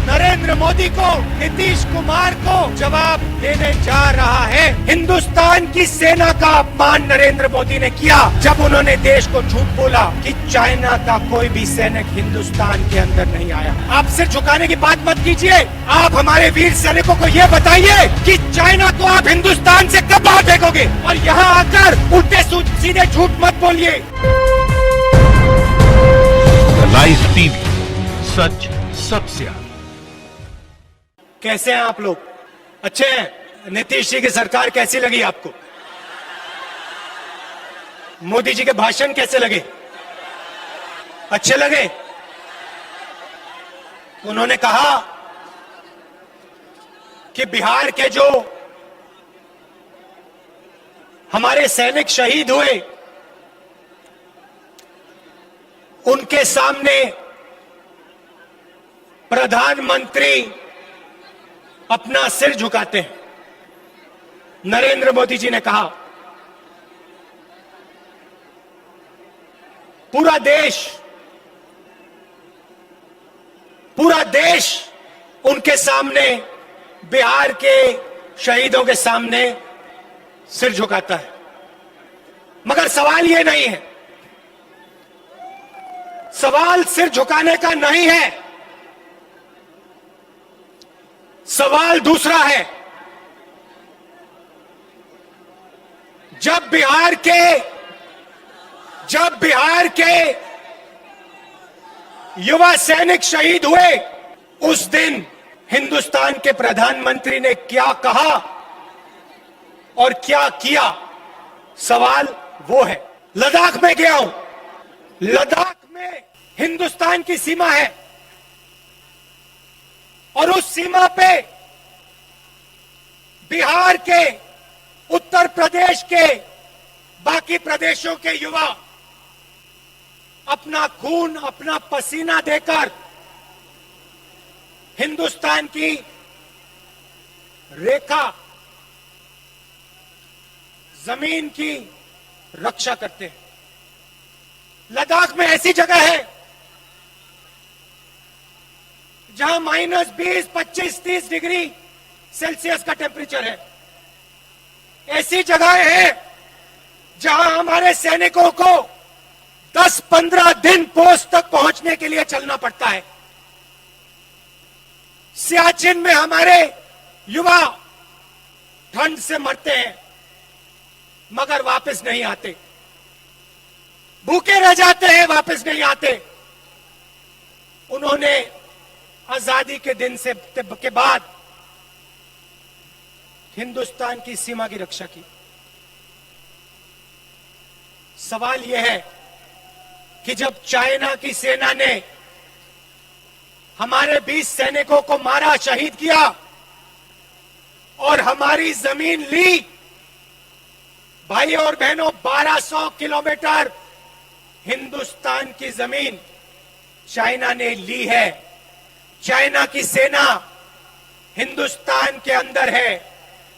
नरेंद्र मोदी को, नीतीश कुमार को जवाब देने जा रहा है। हिंदुस्तान की सेना का अपमान नरेंद्र मोदी ने किया जब उन्होंने देश को झूठ बोला कि चाइना का कोई भी सैनिक हिंदुस्तान के अंदर नहीं आया। आप सिर झुकाने की बात मत कीजिए। आप हमारे वीर सैनिकों को ये बताइए कि चाइना को आप हिंदुस्तान से कब बाहर फेंकोगे, और यहाँ आकर उल्टे सीधे झूठ मत बोलिए। लाइव टीवी, सच सबसे आगे। कैसे हैं आप लोग? अच्छे हैं? नीतीश जी की सरकार कैसी लगी आपको? मोदी जी के भाषण कैसे लगे? अच्छे लगे? उन्होंने कहा कि बिहार के जो हमारे सैनिक शहीद हुए उनके सामने प्रधानमंत्री अपना सिर झुकाते हैं। नरेंद्र मोदी जी ने कहा पूरा देश उनके सामने, बिहार के शहीदों के सामने सिर झुकाता है। मगर सवाल यह नहीं है, सवाल सिर झुकाने का नहीं है, सवाल दूसरा है। जब बिहार के युवा सैनिक शहीद हुए उस दिन हिंदुस्तान के प्रधानमंत्री ने क्या कहा और क्या किया, सवाल वो है। लद्दाख में गया हूं। लद्दाख में हिंदुस्तान की सीमा है और उस सीमा पे बिहार के, उत्तर प्रदेश के, बाकी प्रदेशों के युवा अपना खून, अपना पसीना देकर हिंदुस्तान की रेखा, जमीन की रक्षा करते हैं। लद्दाख में ऐसी जगह है जहां -20, 25, 30 डिग्री सेल्सियस का टेम्परेचर है। ऐसी जगह है जहां हमारे सैनिकों को 10-15 दिन पोस्ट तक पहुंचने के लिए चलना पड़ता है। सियाचिन में हमारे युवा ठंड से मरते हैं मगर वापस नहीं आते, भूखे रह जाते हैं, वापस नहीं आते। उन्होंने आजादी के दिन से के बाद हिंदुस्तान की सीमा की रक्षा की। सवाल यह है कि जब चाइना की सेना ने हमारे 20 सैनिकों को मारा, शहीद किया और हमारी जमीन ली, भाई और बहनों, 1200 किलोमीटर हिंदुस्तान की जमीन चाइना ने ली है। चाइना की सेना हिंदुस्तान के अंदर है।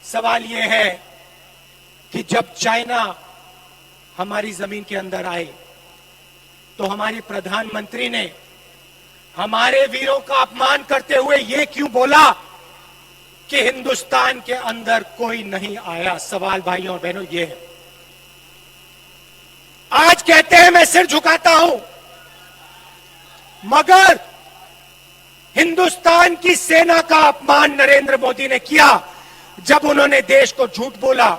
सवाल यह है कि जब चाइना हमारी जमीन के अंदर आए तो हमारे प्रधानमंत्री ने हमारे वीरों का अपमान करते हुए यह क्यों बोला कि हिंदुस्तान के अंदर कोई नहीं आया? सवाल भाइयों और बहनों यह है। आज कहते हैं मैं सिर झुकाता हूं, मगर हिंदुस्तान की सेना का अपमान नरेंद्र मोदी ने किया जब उन्होंने देश को झूठ बोला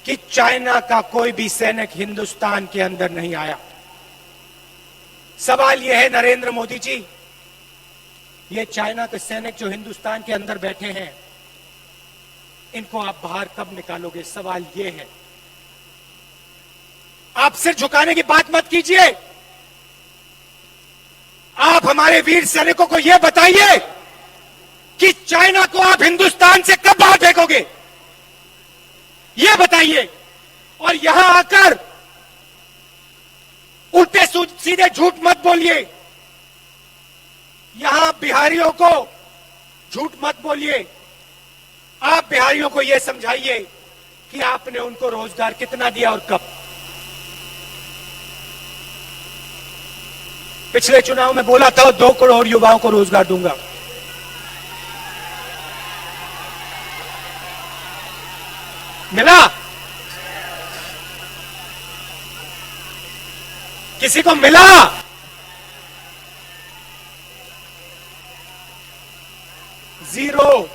कि चाइना का कोई भी सैनिक हिंदुस्तान के अंदर नहीं आया। सवाल यह है नरेंद्र मोदी जी, ये चाइना के सैनिक जो हिंदुस्तान के अंदर बैठे हैं, इनको आप बाहर कब निकालोगे? सवाल यह है। आप सिर झुकाने की बात मत कीजिए। आप हमारे वीर सैनिकों को यह बताइए कि चाइना को आप हिंदुस्तान से कब बाहर फेंकोगे, यह बताइए। और यहां आकर उल्टे सीधे झूठ मत बोलिए। यहां बिहारियों को झूठ मत बोलिए। आप बिहारियों को यह समझाइए कि आपने उनको रोजगार कितना दिया और कब। पिछले चुनाव में बोला था 2 करोड़ युवाओं को रोजगार दूंगा, मिला? किसी को मिला? जीरो।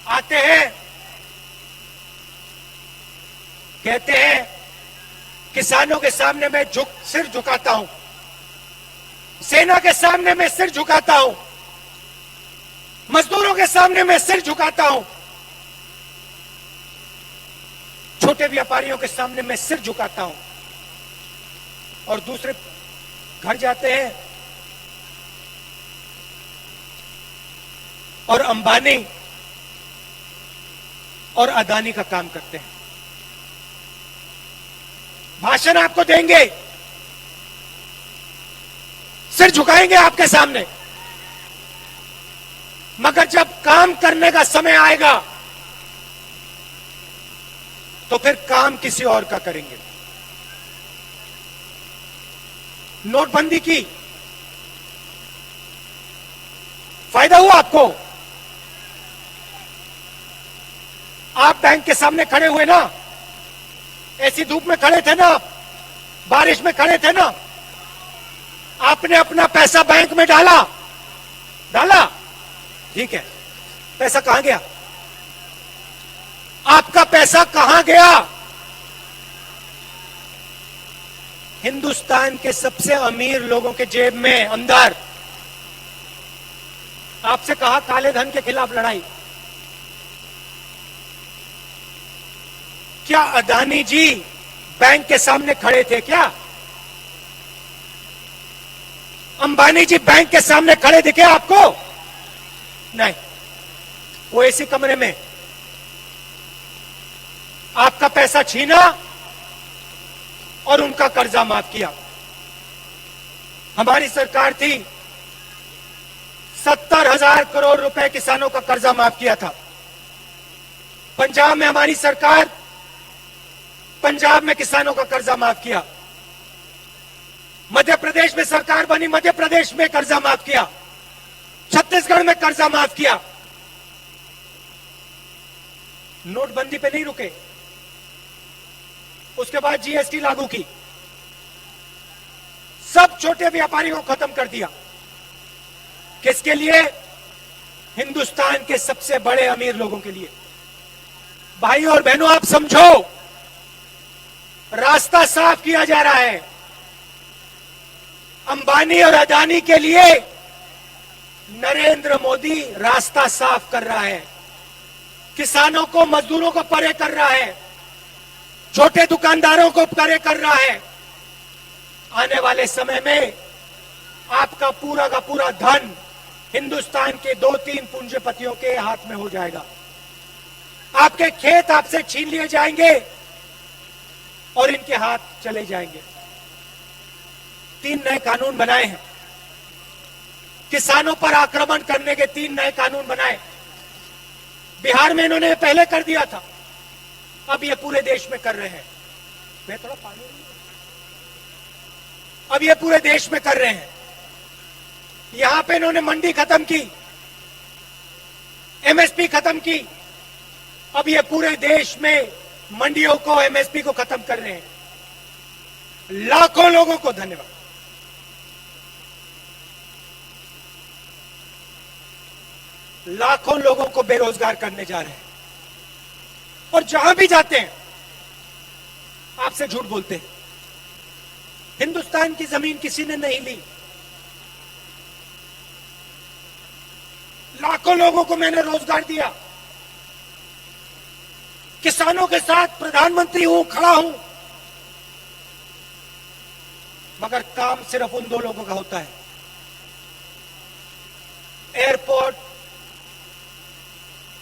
आते हैं, कहते हैं किसानों के सामने मैं सिर झुकाता हूं, सेना के सामने मैं सिर झुकाता हूं, मजदूरों के सामने मैं सिर झुकाता हूं, छोटे व्यापारियों के सामने मैं सिर झुकाता हूं। और दूसरे घर जाते हैं और अंबानी और अदानी का काम करते हैं। भाषण आपको देंगे, सिर झुकाएंगे आपके सामने, मगर जब काम करने का समय आएगा तो फिर काम किसी और का करेंगे। नोटबंदी की फायदा हुआ आपको? आप बैंक के सामने खड़े हुए ना, ऐसी धूप में खड़े थे ना, बारिश में खड़े थे ना, आपने अपना पैसा बैंक में डाला, ठीक है, पैसा कहां गया? आपका पैसा कहां गया? हिंदुस्तान के सबसे अमीर लोगों के जेब में, अंदर। आपसे कहा काले धन के खिलाफ लड़ाई। क्या अदानी जी बैंक के सामने खड़े थे क्या? अंबानी जी बैंक के सामने खड़े दिखे आपको? नहीं, वो इसी कमरे में आपका पैसा छीना और उनका कर्जा माफ किया। हमारी सरकार थी, 70,000 करोड़ रुपए किसानों का कर्जा माफ किया था। पंजाब में हमारी सरकार, पंजाब में किसानों का कर्जा माफ किया। मध्य प्रदेश में सरकार बनी, मध्य प्रदेश में कर्जा माफ किया। छत्तीसगढ़ में कर्जा माफ किया। नोटबंदी पे नहीं रुके, उसके बाद जीएसटी लागू की, सब छोटे व्यापारियों को खत्म कर दिया। किसके लिए? हिंदुस्तान के सबसे बड़े अमीर लोगों के लिए। भाई और बहनों, आप समझो, रास्ता साफ किया जा रहा है। अंबानी और अदानी के लिए नरेंद्र मोदी रास्ता साफ कर रहा है। किसानों को, मजदूरों को परे कर रहा है, छोटे दुकानदारों को परे कर रहा है। आने वाले समय में आपका पूरा का पूरा धन हिंदुस्तान के 2-3 पूंजीपतियों के हाथ में हो जाएगा। आपके खेत आपसे छीन लिए जाएंगे और इनके हाथ चले जाएंगे। 3 नए कानून बनाए हैं, किसानों पर आक्रमण करने के 3 नए कानून बनाए। बिहार में इन्होंने पहले कर दिया था, अब ये पूरे देश में कर रहे हैं। मैं थोड़ा पानी, अब ये पूरे देश में कर रहे हैं। यहां पे इन्होंने मंडी खत्म की, एमएसपी खत्म की, अब ये पूरे देश में मंडियों को, एमएसपी को खत्म कर रहे हैं। लाखों लोगों को धन्यवाद। लाखों लोगों को बेरोजगार करने जा रहे हैं और जहां भी जाते हैं आपसे झूठ बोलते हैं। हिंदुस्तान की जमीन किसी ने नहीं ली। लाखों लोगों को मैंने रोजगार दिया। किसानों के साथ प्रधानमंत्री हूं, खड़ा हूं, मगर काम सिर्फ उन 2 लोगों का होता है। एयरपोर्ट,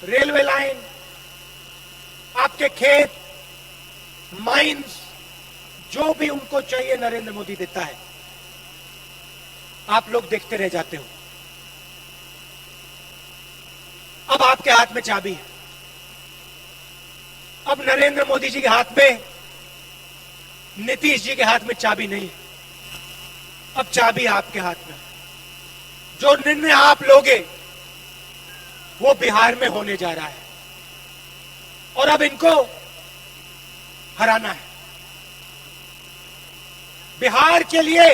रेलवे लाइन, आपके खेत, माइंस, जो भी उनको चाहिए नरेंद्र मोदी देता है। आप लोग देखते रह जाते हो। अब आपके हाथ में चाबी है। अब नरेंद्र मोदी जी के हाथ में, नीतीश जी के हाथ में चाबी नहीं है। अब चाबी आपके हाथ में। जो निर्णय आप लोगे वो बिहार में होने जा रहा है। और अब इनको हराना है। बिहार के लिए,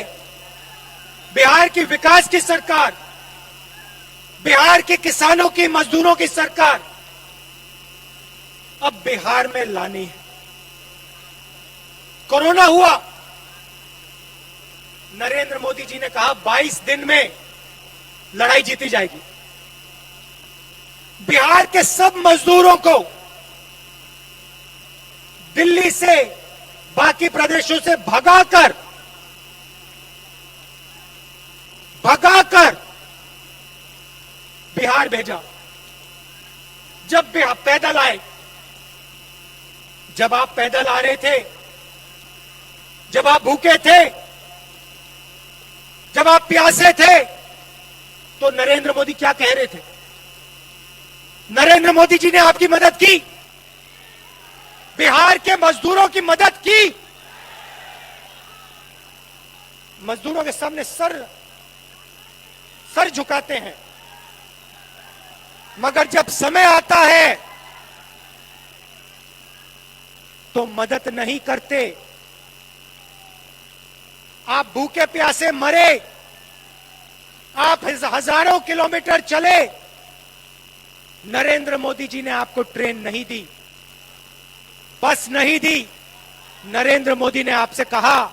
बिहार की विकास की सरकार, बिहार के किसानों की, मजदूरों की सरकार अब बिहार में लानी है। कोरोना हुआ, नरेंद्र मोदी जी ने कहा 22 दिन में लड़ाई जीती जाएगी। बिहार के सब मजदूरों को दिल्ली से, बाकी प्रदेशों से भगाकर बिहार भेजा। जब पैदल आए, जब आप पैदल आ रहे थे, जब आप भूखे थे, जब आप प्यासे थे, तो नरेंद्र मोदी क्या कह रहे थे? नरेंद्र मोदी जी ने आपकी मदद की, बिहार के मजदूरों की मदद की। मजदूरों के सामने सर झुकाते हैं, मगर जब समय आता है तो मदद नहीं करते। आप भूखे प्यासे मरे, आप हजारों किलोमीटर चले, नरेंद्र मोदी जी ने आपको ट्रेन नहीं दी, बस नहीं दी। नरेंद्र मोदी ने आपसे कहा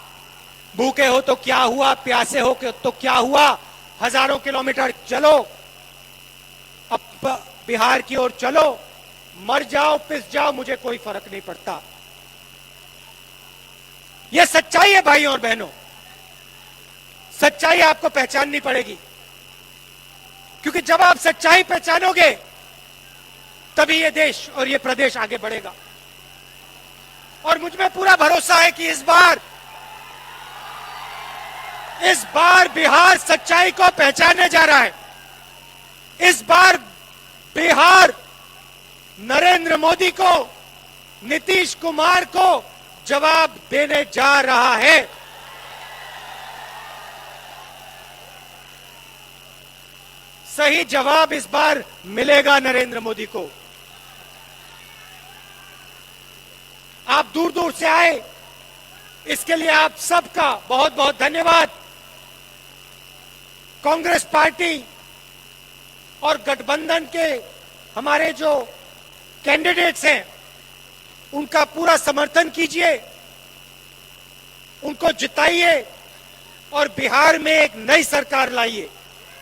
भूखे हो तो क्या हुआ, प्यासे हो तो क्या हुआ, हजारों किलोमीटर चलो, अब बिहार की ओर चलो, मर जाओ पिस जाओ, मुझे कोई फर्क नहीं पड़ता। यह सच्चाई है भाइयों और बहनों, सच्चाई आपको पहचाननी पड़ेगी, क्योंकि जब आप सच्चाई पहचानोगे तभी यह देश और यह प्रदेश आगे बढ़ेगा। और मुझ में पूरा भरोसा है कि इस बार बिहार सच्चाई को पहचानने जा रहा है। इस बार बिहार नरेंद्र मोदी को, नीतीश कुमार को जवाब देने जा रहा है। सही जवाब इस बार मिलेगा नरेंद्र मोदी को। आप दूर दूर से आए, इसके लिए आप सबका बहुत बहुत धन्यवाद। कांग्रेस पार्टी और गठबंधन के हमारे जो कैंडिडेट्स हैं, उनका पूरा समर्थन कीजिए, उनको जिताइए और बिहार में एक नई सरकार लाइए।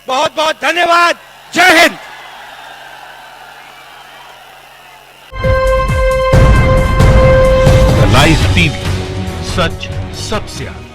बहुत बहुत धन्यवाद। जय हिंद। लाइव टीवी, सच सबसे आगे।